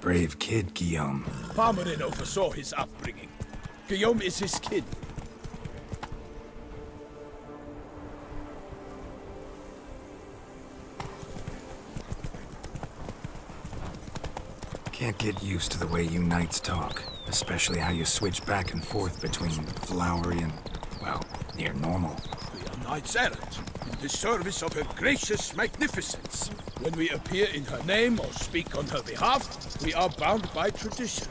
Brave kid, Guillaume. Parmarin oversaw his upbringing. Guillaume is his kid. Can't get used to the way you knights talk, especially how you switch back and forth between flowery and, well, near normal. We are knights errant, in the service of her gracious magnificence. When we appear in her name or speak on her behalf, we are bound by tradition.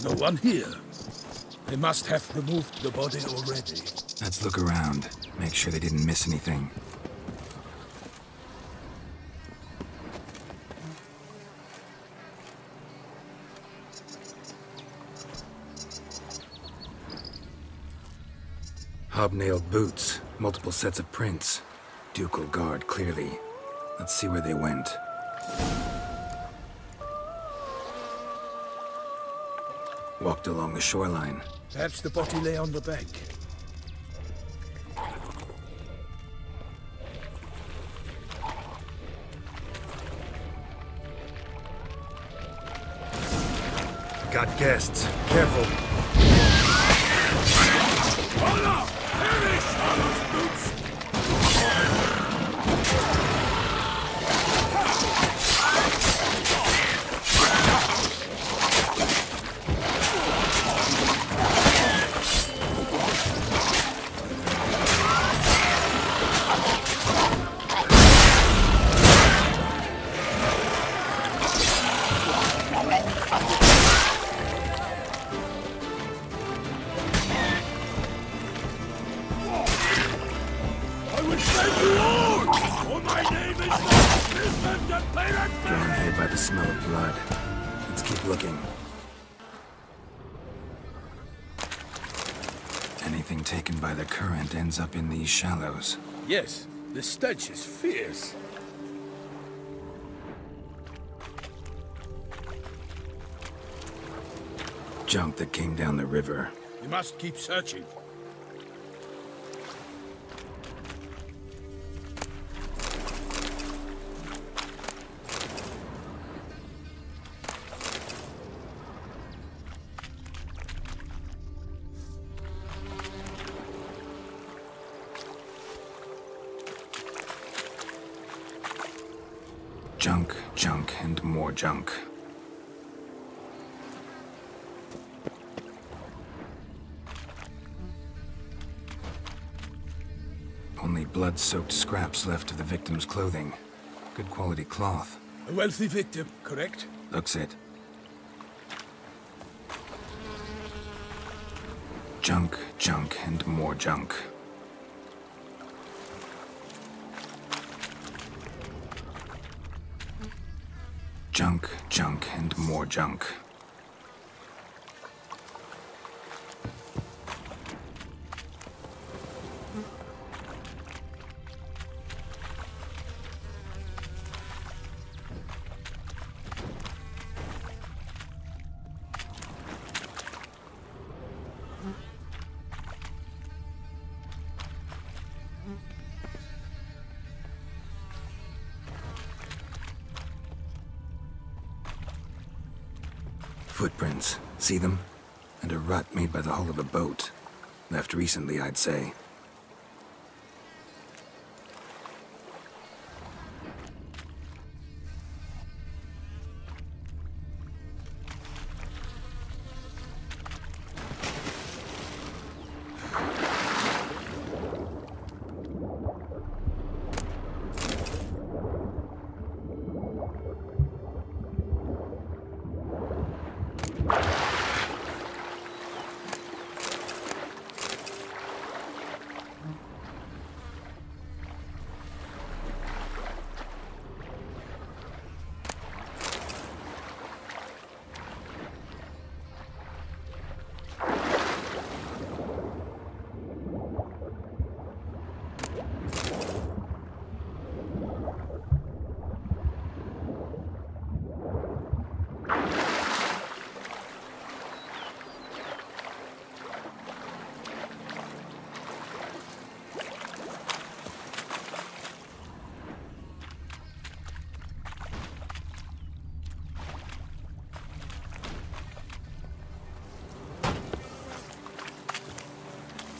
No one here. They must have removed the body already. Let's look around, make sure they didn't miss anything. Hobnailed boots, multiple sets of prints. Ducal guard, clearly. Let's see where they went. Walked along the shoreline. Perhaps the body lay on the bank. Got guests. Careful. Hola! Perish on those boots! Drawn here by the smell of blood. Let's keep looking. Anything taken by the current ends up in these shallows. Yes, the stench is fierce. Junk that came down the river. We must keep searching. Junk, junk, and more junk. Only blood-soaked scraps left of the victim's clothing. Good quality cloth. A wealthy victim, correct? Looks it. Junk, junk, and more junk. Junk, junk, and more junk. Footprints. See them? And a rut made by the hull of a boat. Left recently, I'd say.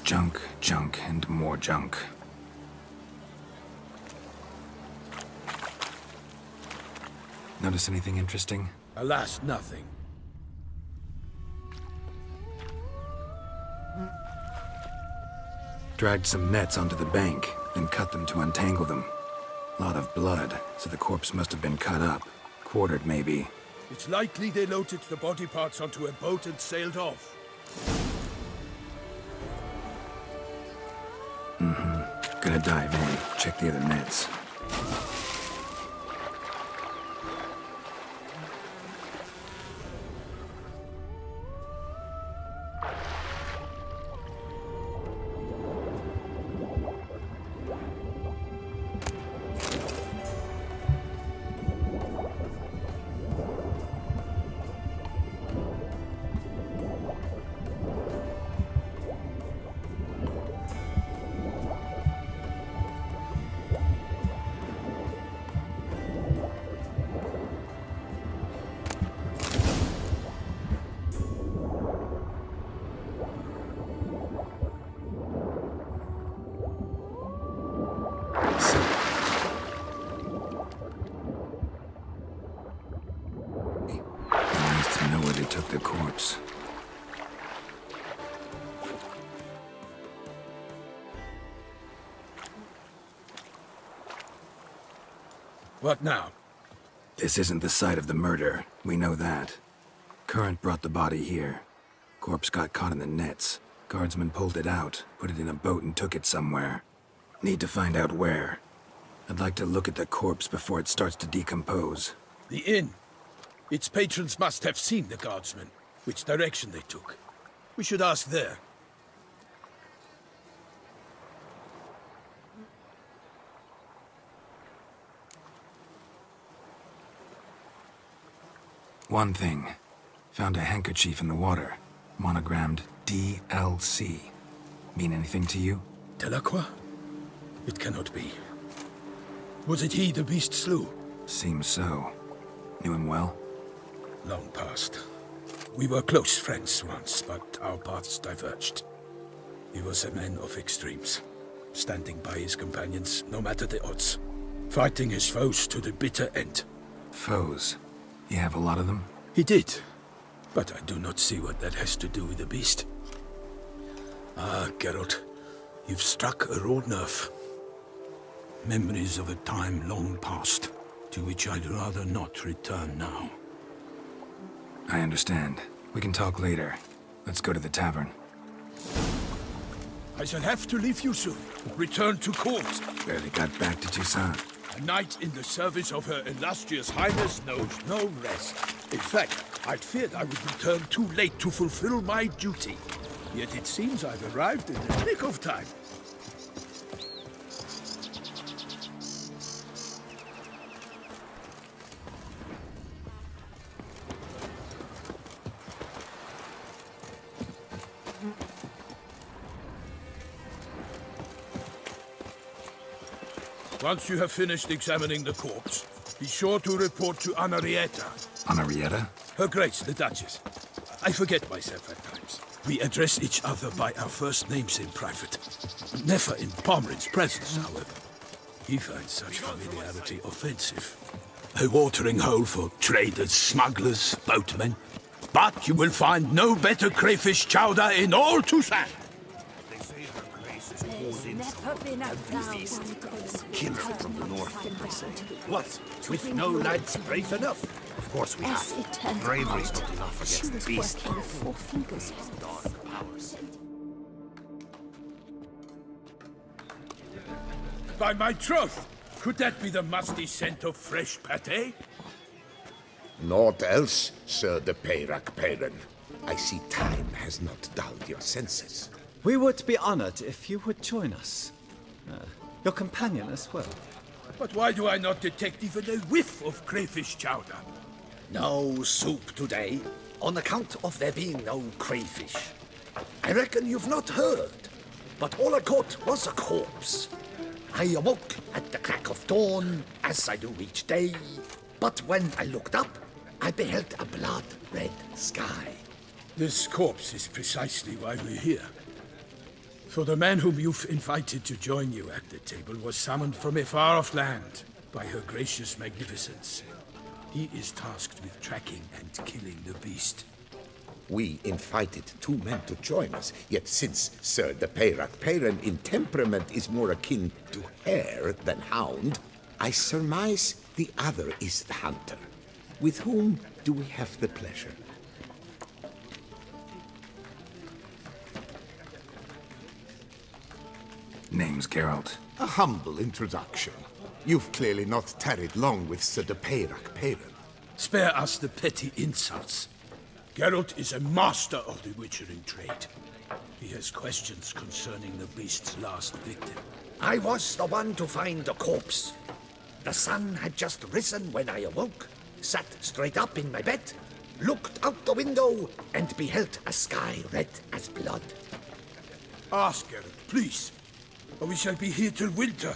junk, junk, and more junk. Notice anything interesting? Alas, nothing. Dragged some nets onto the bank, then cut them to untangle them. Lot of blood, so the corpse must have been cut up. Quartered, maybe. It's likely they loaded the body parts onto a boat and sailed off. Gonna dive in, check the other nets. Nice to know where they took the corpse. What now? This isn't the site of the murder. We know that. Current brought the body here. Corpse got caught in the nets. Guardsmen pulled it out, put it in a boat and took it somewhere. Need to find out where. I'd like to look at the corpse before it starts to decompose. The inn. Its patrons must have seen the guardsmen, which direction they took. We should ask there. One thing. Found a handkerchief in the water. Monogrammed DLC. Mean anything to you? Delacroix? It cannot be. Was it he the beast slew? Seems so. Knew him well? Long past. We were close friends once, but our paths diverged. He was a man of extremes, standing by his companions no matter the odds, fighting his foes to the bitter end. Foes? You have a lot of them? He did, but I do not see what that has to do with the beast. Ah, Geralt, you've struck a raw nerve. Memories of a time long past, to which I'd rather not return now. I understand. We can talk later. Let's go to the tavern. I shall have to leave you soon. Return to court. Barely got back to Toussaint. A knight in the service of Her Illustrious Highness knows no rest. In fact, I'd feared I would return too late to fulfill my duty. Yet it seems I've arrived in the nick of time. Once you have finished examining the corpse, be sure to report to Henrietta. Henrietta? Her Grace, the Duchess. I forget myself at times. We address each other by our first names in private. Never in Pomeran's presence, however. He finds such familiarity offensive. A watering hole for traders, smugglers, boatmen. But you will find no better crayfish chowder in all Toussaint. Killed from the north, I say. What? With no knights brave enough? Of course we have. Bravery's not enough against the beast. Dark powers. By my troth, could that be the musty scent of fresh pâté? Naught else, Sir de Peyrac-Peyran. I see time has not dulled your senses. We would be honored if you would join us. Your companion as well. But why do I not detect even a whiff of crayfish chowder? No soup today, on account of there being no crayfish. I reckon you've not heard, but all I caught was a corpse. I awoke at the crack of dawn, as I do each day, but when I looked up, I beheld a blood-red sky. This corpse is precisely why we're here. For the man whom you've invited to join you at the table was summoned from a far-off land by her gracious magnificence. He is tasked with tracking and killing the beast. We invited 2 men to join us, yet since Sir the Peyrac-Peyran in temperament is more akin to hare than hound, I surmise the other is the hunter. With whom do we have the pleasure? Name's Geralt. A humble introduction. You've clearly not tarried long with Sir the Peyrac-Peyran. Spare us the petty insults. Geralt is a master of the witchering trade. He has questions concerning the beast's last victim. I was the one to find the corpse. The sun had just risen when I awoke, sat straight up in my bed, looked out the window, and beheld a sky red as blood. Ask Geralt, please, or we shall be here till winter.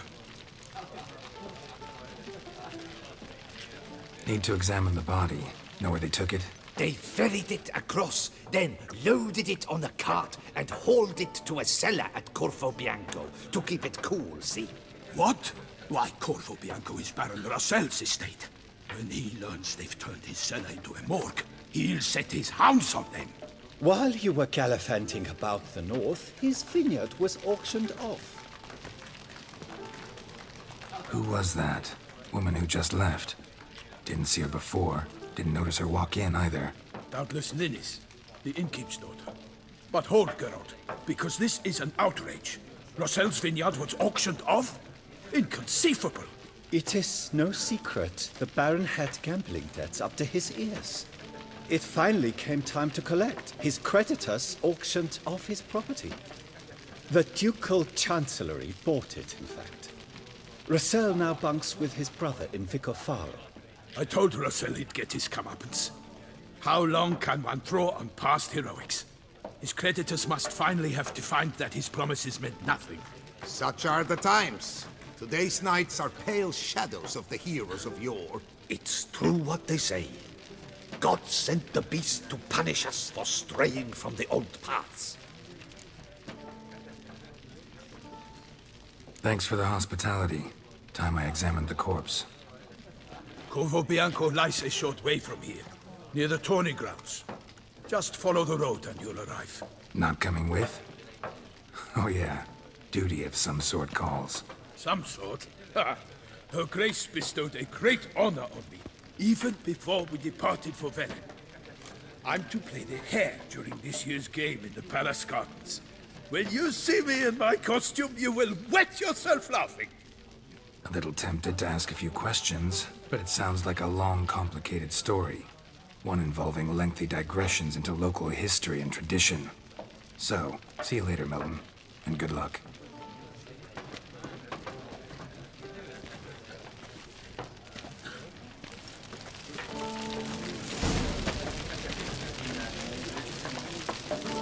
Need to examine the body. Know where they took it? They ferried it across, then loaded it on a cart and hauled it to a cellar at Corvo Bianco to keep it cool, see? What? Why, Corvo Bianco is Baron Russell's estate. When he learns they've turned his cellar into a morgue, he'll set his hounds on them. While you were gallivanting about the north, his vineyard was auctioned off. Who was that? Woman who just left. Didn't see her before. Didn't notice her walk in either. Doubtless Linnis, the innkeep's daughter. But hold, Geralt, because this is an outrage. Russell's vineyard was auctioned off? Inconceivable! It is no secret the Baron had gambling debts up to his ears. It finally came time to collect. His creditors auctioned off his property. The Ducal Chancellery bought it, in fact. Russell now bunks with his brother in Vicofaro. I told Russell he'd get his comeuppance. How long can one throw on past heroics? His creditors must finally have defined that his promises meant nothing. Such are the times. Today's knights are pale shadows of the heroes of yore. It's true what they say. God sent the beast to punish us for straying from the old paths. Thanks for the hospitality. Time I examined the corpse. Corvo Bianco lies a short way from here, near the tourney grounds. Just follow the road and you'll arrive. Not coming with? Oh yeah, duty of some sort calls. Some sort? Ha! Her Grace bestowed a great honor on me, even before we departed for Velen. I'm to play the hare during this year's game in the Palace Gardens. When you see me in my costume, you will wet yourself laughing. A little tempted to ask a few questions, but it sounds like a long, complicated story. One involving lengthy digressions into local history and tradition. So, see you later, Milton, and good luck.